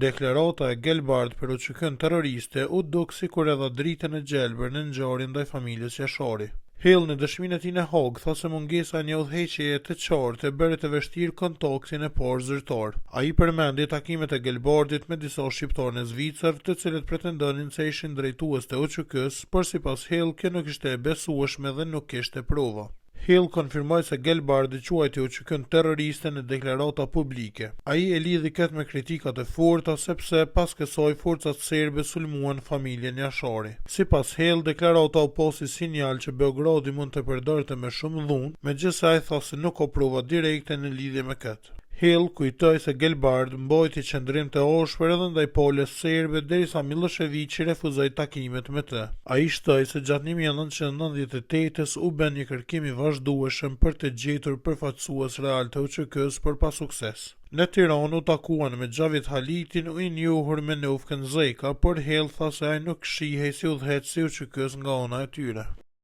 Deklarata e Gelbard për UÇK-n terroriste u duk sikur e dha dritën e gjelbër në ngjarjen ndaj familjes Jashari. Hill në dëshminë e tij në Hague tha se mungesa e një udhëheqjeje të qartë e bëri të vështirë kontaktin e parë zyrtar. Ai përmendi takimet e Gelbardit me disa shqiptarë në Zvicër, të cilët pretendonin se ishin drejtues të UÇK-s, por sipas Hill kjo nuk ishte e besueshme dhe nuk kishte prova. Hill konfirmoi se Gelbardi quajti UÇK-n terroriste në deklarata publike. Ai e lidhi këtë me kritikat e forta sepse pas kësaj forcat serbe sulmuan familjen Jashari. Sipas Hill, deklarata u posi sinjal që Beogradi mund të përdorte me shumë dhunë, megjithëse ai tha se nuk ka prova direkte në lidhje me këtë. Hill kujtoi se Gelbard mbajti qendrim të ashpër edhe ndaj palës serbe derisa Miloševići refuzoi takimet me të. Ai shtoi se gjatë 1998-s u bën një kërkim i vazhdueshëm për të gjetur përfaqësues real të UÇK-s, por pa sukses. Në Tiranë u takuan me Xhavit Halitin, i njohur me Nufkën Zeka, por Hill tha se ai nuk shihej si udhëheqës i UÇK-s nga ana e tyre.